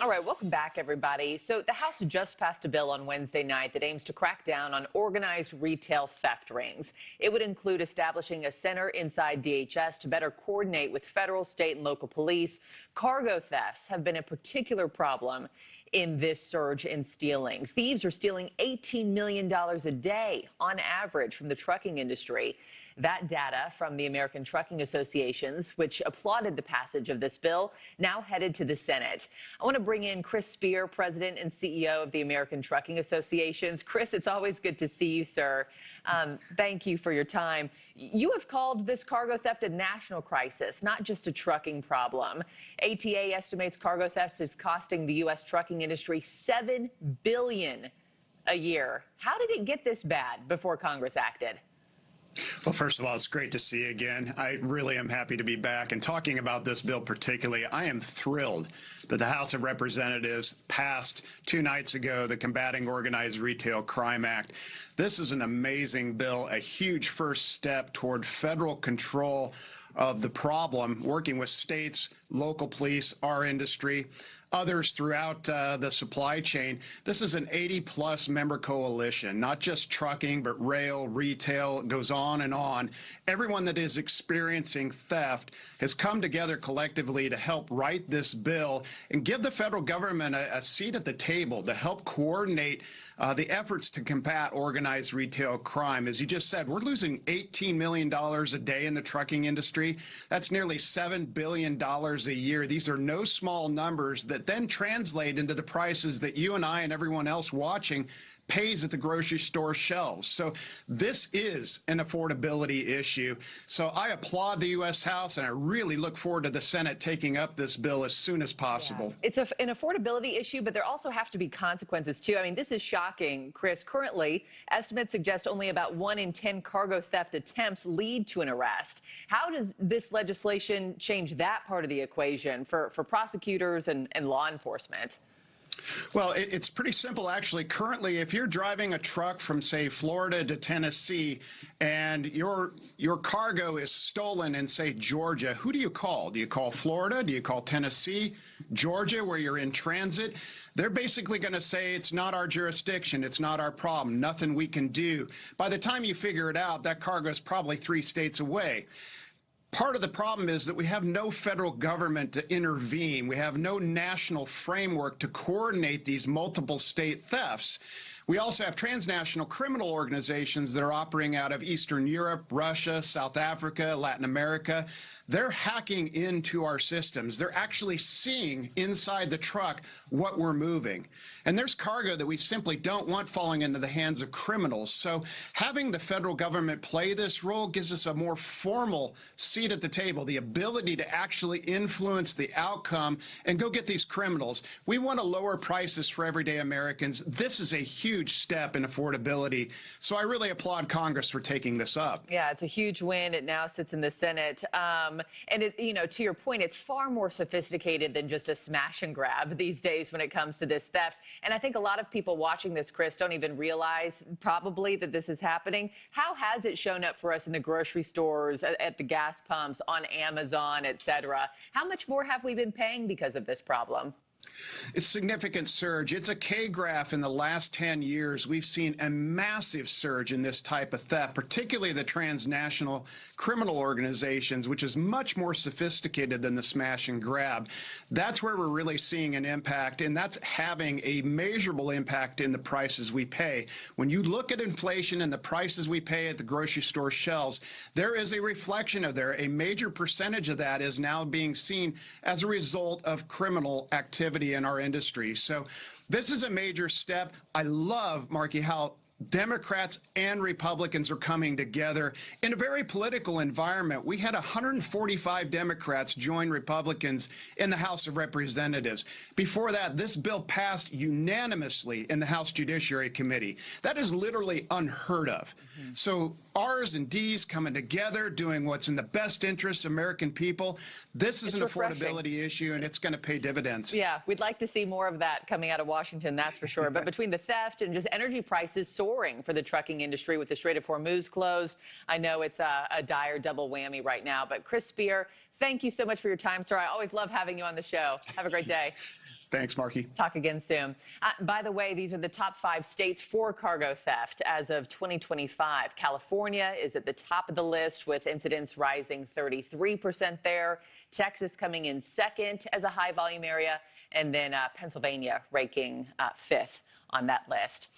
All right, welcome back, everybody. So the House just passed a bill on Wednesday night that aims to crack down on organized retail theft rings. It would include establishing a center inside DHS to better coordinate with federal, state, and local police. Cargo thefts have been a particular problem in this surge in stealing. Thieves are stealing $18 million a day on average from the trucking industry. That data from the American Trucking Associations, which applauded the passage of this bill, now headed to the Senate. I want to bring in Chris Spear, President and CEO of the American Trucking Associations. Chris, it's always good to see you, sir. Thank you for your time. You have called this cargo theft a national crisis, not just a trucking problem. ATA estimates cargo theft is costing the U.S. trucking industry $7 billion a year. How did it get this bad before Congress acted? Well, first of all, it's great to see you again. I really am happy to be back. And talking about this bill particularly, I am thrilled that the House of Representatives passed 2 nights ago the Combating Organized Retail Crime Act. This is an amazing bill, a huge first step toward federal control of the problem, working with states, local police, our industry, others throughout the supply chain. This is an 80-plus member coalition, not just trucking, but rail, retail, goes on and on. Everyone that is experiencing theft has come together collectively to help write this bill and give the federal government a seat at the table to help coordinate the efforts to combat organized retail crime. As you just said, we're losing $18 million a day in the trucking industry. That's nearly $7 billion a year. These are no small numbers that then translate into the prices that you and I and everyone else watching pays at the grocery store shelves. So this is an affordability issue. So I applaud the U.S. House, and I really look forward to the Senate taking up this bill as soon as possible. Yeah. It's an affordability issue, but there also have to be consequences, too. I mean, this is shocking, Chris. Currently, estimates suggest only about 1 in 10 cargo theft attempts lead to an arrest. How does this legislation change that part of the equation for prosecutors and law enforcement? Well, it's pretty simple, actually. Currently, if you're driving a truck from, say, Florida to Tennessee, and your cargo is stolen in, say, Georgia, who do you call? Do you call Florida? Do you call Tennessee? Georgia, where you're in transit? They're basically going to say it's not our jurisdiction, it's not our problem, nothing we can do. By the time you figure it out, that cargo is probably 3 states away. Part of the problem is that we have no federal government to intervene. We have no national framework to coordinate these multiple state thefts. We also have transnational criminal organizations that are operating out of Eastern Europe, Russia, South Africa, Latin America. They're hacking into our systems. They're actually seeing inside the truck what we're moving. And there's cargo that we simply don't want falling into the hands of criminals. So having the federal government play this role gives us a more formal seat at the table, the ability to actually influence the outcome and go get these criminals. We want to lower prices for everyday Americans. This is a huge step in affordability. So I really applaud Congress for taking this up. Yeah, it's a huge win. It now sits in the Senate. And, to your point, it's far more sophisticated than just a smash and grab these days when it comes to this theft. And I think a lot of people watching this, Chris, don't even realize probably that this is happening. How has it shown up for us in the grocery stores, at the gas pumps, on Amazon, et cetera? How much more have we been paying because of this problem? It's a significant surge. It's a K-graph in the last 10 years. We've seen a massive surge in this type of theft, particularly the transnational criminal organizations, which is much more sophisticated than the smash and grab. That's where we're really seeing an impact, and that's having a measurable impact in the prices we pay. When you look at inflation and the prices we pay at the grocery store shelves, there is a reflection of there. A major percentage of that is now being seen as a result of criminal activity in our industry. So this is a major step. I love, Markie, how Democrats and Republicans are coming together in a very political environment. We had 145 Democrats join Republicans in the House of Representatives. Before that, this bill passed unanimously in the House Judiciary Committee. That is literally unheard of. So R's and D's coming together, doing what's in the best interest of American people. This is an affordability issue, and it's going to pay dividends. Yeah, we'd like to see more of that coming out of Washington, that's for sure. But between the theft and just energy prices soaring for the trucking industry with the Strait of Hormuz closed, I know it's a dire double whammy right now. But Chris Spear, thank you so much for your time, sir. I always love having you on the show. Have a great day. Thanks, Markie. Talk again soon. By the way, these are the top 5 states for cargo theft as of 2025. California is at the top of the list with incidents rising 33% there. Texas coming in second as a high volume area, and then Pennsylvania ranking 5th on that list.